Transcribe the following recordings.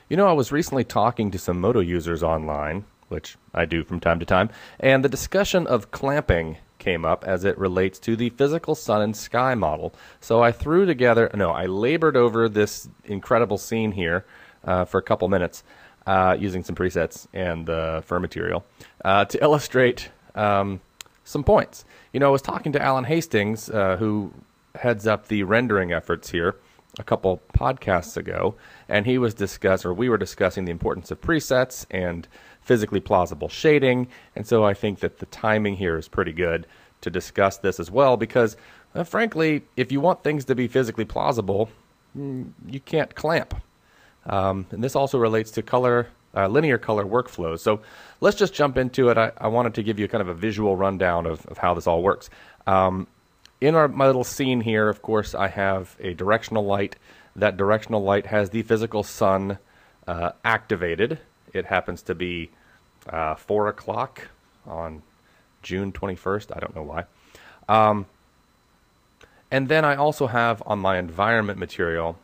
You know, I was recently talking to some MODO users online, which I do from time to time, and the discussion of clamping came up as it relates to the physical sun and sky model. So I I labored over this incredible scene here for a couple minutes using some presets and fur material to illustrate some points. You know, I was talking to Alan Hastings, who heads up the rendering efforts here, a couple podcasts ago, and we were discussing the importance of presets and physically plausible shading, and so I think that the timing here is pretty good to discuss this as well, because frankly, if you want things to be physically plausible, you can't clamp. And this also relates to linear color workflows. So let's just jump into it. I wanted to give you kind of a visual rundown of how this all works. In my little scene here, of course, I have a directional light. That directional light has the physical sun activated. It happens to be 4 o'clock on June 21st. I don't know why. And then I also have on my environment material,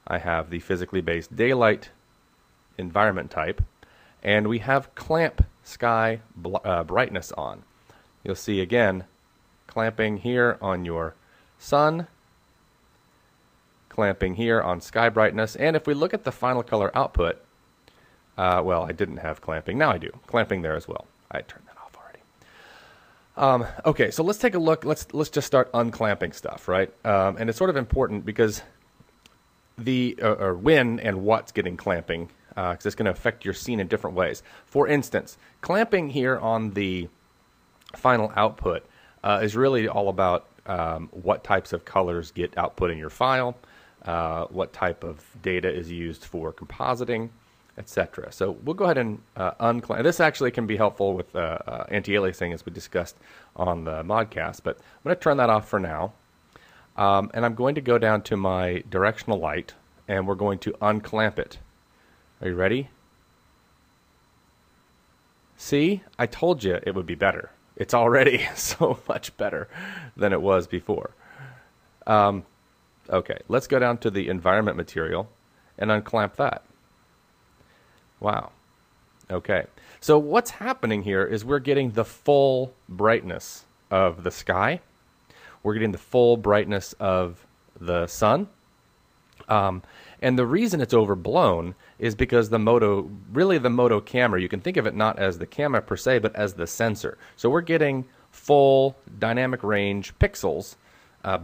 I have the physically based daylight environment type, and we have clamp sky brightness on. You'll see again, clamping here on your sun, clamping here on sky brightness, and if we look at the final color output, well, I didn't have clamping. Now I do. Clamping there as well. I turned that off already. Okay, so let's take a look. Let's just start unclamping stuff, right? And it's sort of important because when and what's getting clamping, because it's going to affect your scene in different ways. For instance, clamping here on the final output is really all about what types of colors get output in your file, what type of data is used for compositing, etc. So we'll go ahead and unclamp. This actually can be helpful with anti-aliasing, as we discussed on the modcast, but I'm going to turn that off for now. And I'm going to go down to my directional light, and we're going to unclamp it. Are you ready? See, I told you it would be better. It's already so much better than it was before. Okay, let's go down to the environment material and unclamp that. Wow. Okay, so what's happening here is we're getting the full brightness of the sky. We're getting the full brightness of the sun. And the reason it's overblown is because the MODO camera, you can think of it not as the camera per se, but as the sensor. So we're getting full dynamic range pixels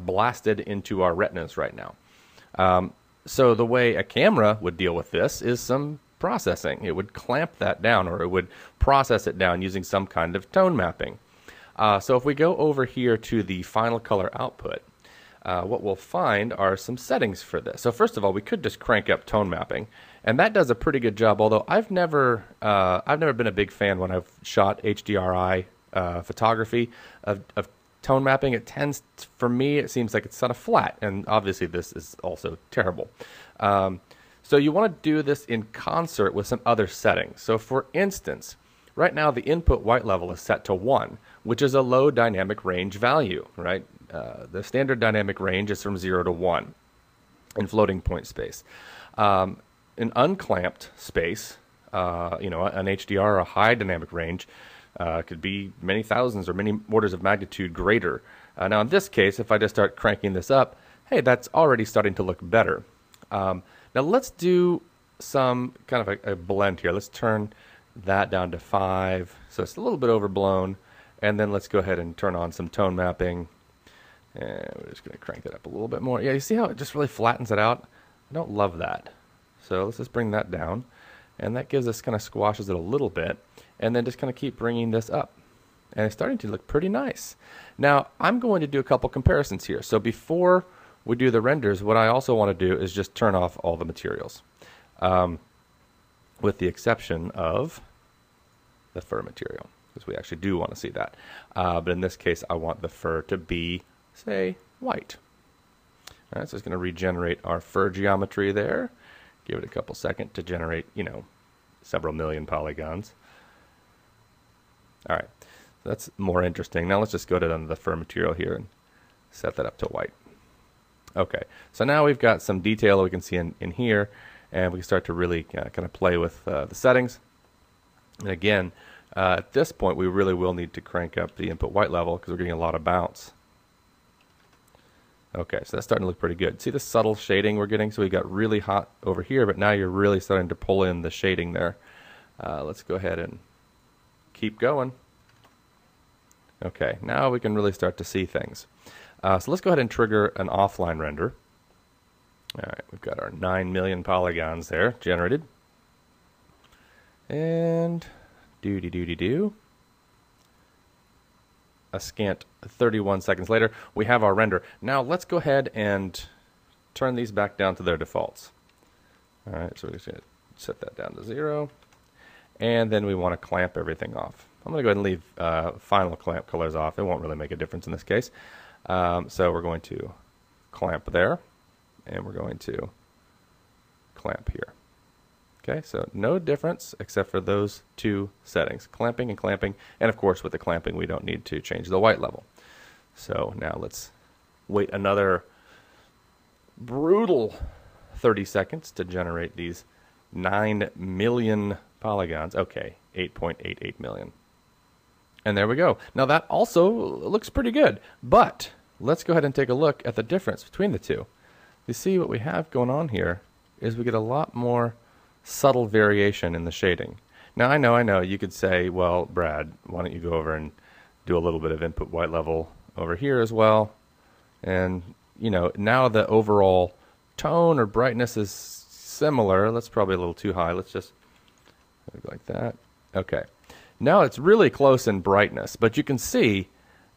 blasted into our retinas right now. So the way a camera would deal with this is some processing. It would clamp that down, or it would process it down using some kind of tone mapping. So if we go over here to the final color output, what we'll find are some settings for this. So first of all, we could just crank up tone mapping, and that does a pretty good job, although I've never been a big fan when I've shot HDRI photography of tone mapping. It tends, for me, it seems like it's sort of flat, and obviously this is also terrible. So you want to do this in concert with some other settings. So for instance, right now the input white level is set to 1, which is a low dynamic range value, right? The standard dynamic range is from 0 to 1 in floating point space. In unclamped space, an HDR, a high dynamic range, could be many thousands or many orders of magnitude greater. Now in this case, if I just start cranking this up, hey, that's already starting to look better. Now let's do some kind of a blend here. Let's turn that down to 5, so it's a little bit overblown, and then let's go ahead and turn on some tone mapping, and we're just going to crank that up a little bit more. Yeah, you see how it just really flattens it out? I don't love that. So let's just bring that down, and that gives us, kind of squashes it a little bit, and then just kind of keep bringing this up, and it's starting to look pretty nice. Now I'm going to do a couple comparisons here. So before we do the renders, what I also want to do is just turn off all the materials, with the exception of the fur material, because we actually do want to see that. But in this case, I want the fur to be, say, white. All right, so it's going to regenerate our fur geometry there. Give it a couple seconds to generate, several million polygons. All right, so that's more interesting. Now let's just go to the fur material here and set that up to white. Okay, so now we've got some detail we can see in here, and we can start to really kind of play with the settings. And again, at this point, we really will need to crank up the input white level because we're getting a lot of bounce. Okay, so that's starting to look pretty good. See the subtle shading we're getting? So we got really hot over here, but now you're really starting to pull in the shading there. Let's go ahead and keep going. Okay, now we can really start to see things. So let's go ahead and trigger an offline render. All right, we've got our 9 million polygons there generated. And do. A scant 31 seconds later, we have our render. Now let's go ahead and turn these back down to their defaults. All right, so we're just going to set that down to 0. And then we want to clamp everything off. I'm going to go ahead and leave final clamp colors off. It won't really make a difference in this case. So we're going to clamp there, and we're going to clamp here. Okay, so no difference except for those two settings, clamping and clamping. And of course, with the clamping, we don't need to change the white level. So now let's wait another brutal 30 seconds to generate these 9 million polygons. Okay, 8.88 million. And there we go. Now that also looks pretty good, but let's go ahead and take a look at the difference between the two. You see what we have going on here is we get a lot more subtle variation in the shading. Now I know you could say, well, Brad, why don't you go over and do a little bit of input white level over here as well? And you know, now the overall tone or brightness is similar. That's probably a little too high. Let's just go like that. Okay. Now it's really close in brightness, but you can see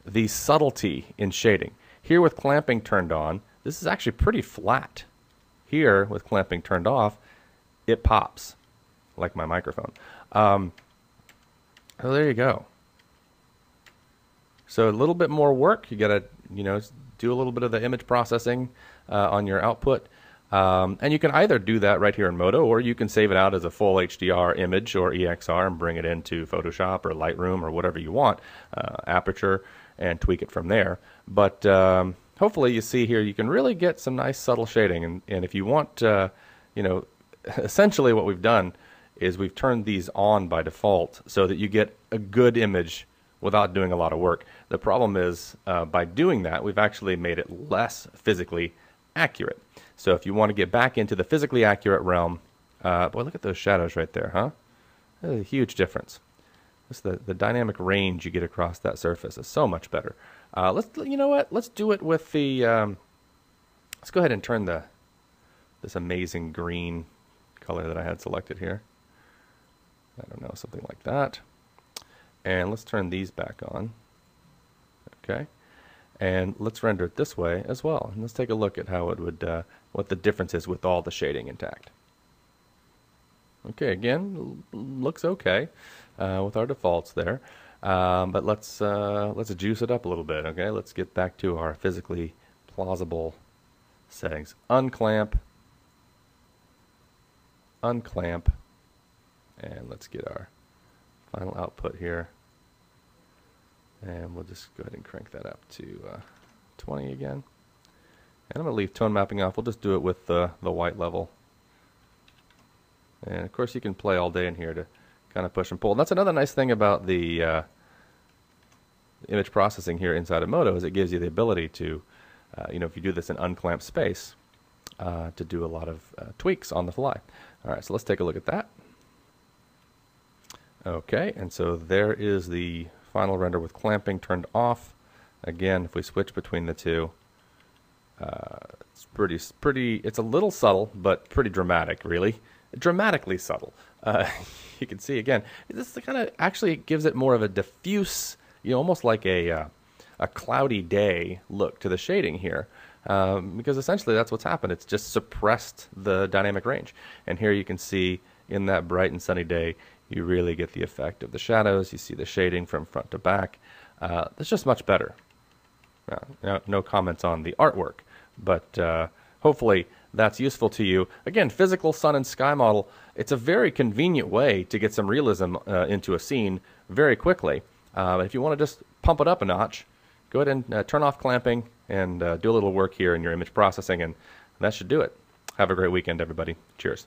the subtlety in shading. Here with clamping turned on, this is actually pretty flat. Here with clamping turned off, it pops, like my microphone. So there you go. So a little bit more work. You gotta, do a little bit of the image processing on your output. And you can either do that right here in MODO, or you can save it out as a full HDR image or EXR and bring it into Photoshop or Lightroom or whatever you want, Aperture, and tweak it from there. But hopefully you see here you can really get some nice subtle shading. And if you want, essentially what we've done is we've turned these on by default so that you get a good image without doing a lot of work. The problem is by doing that, we've actually made it less physically accurate. So if you want to get back into the physically accurate realm, boy, look at those shadows right there, huh? That's a huge difference. Just the dynamic range you get across that surface is so much better. You know what? Let's do it with the. Let's go ahead and turn this amazing green color that I had selected here. I don't know, something like that. And let's turn these back on. Okay. And let's render it this way as well. And let's take a look at how it would, what the difference is with all the shading intact. Okay, again, looks okay with our defaults there. But let's juice it up a little bit. Okay, let's get back to our physically plausible settings. Unclamp, unclamp, and let's get our final output here. And we'll just go ahead and crank that up to 20 again. And I'm going to leave tone mapping off. We'll just do it with the white level. And of course you can play all day in here to kind of push and pull. And that's another nice thing about the image processing here inside of MODO is it gives you the ability to, if you do this in unclamped space, to do a lot of tweaks on the fly. All right, so let's take a look at that. Okay, and so there is the final render with clamping turned off. Again, if we switch between the two, it's pretty. It's a little subtle, but pretty dramatic, really. Dramatically subtle. You can see again. This kind of actually gives it more of a diffuse, almost like a cloudy day look to the shading here, because essentially that's what's happened. It's just suppressed the dynamic range, and here you can see in that bright and sunny day, you really get the effect of the shadows. You see the shading from front to back. It's just much better. No comments on the artwork, but hopefully that's useful to you. Again, physical sun and sky model, it's a very convenient way to get some realism into a scene very quickly. If you want to just pump it up a notch, go ahead and turn off clamping and do a little work here in your image processing, and that should do it. Have a great weekend, everybody. Cheers.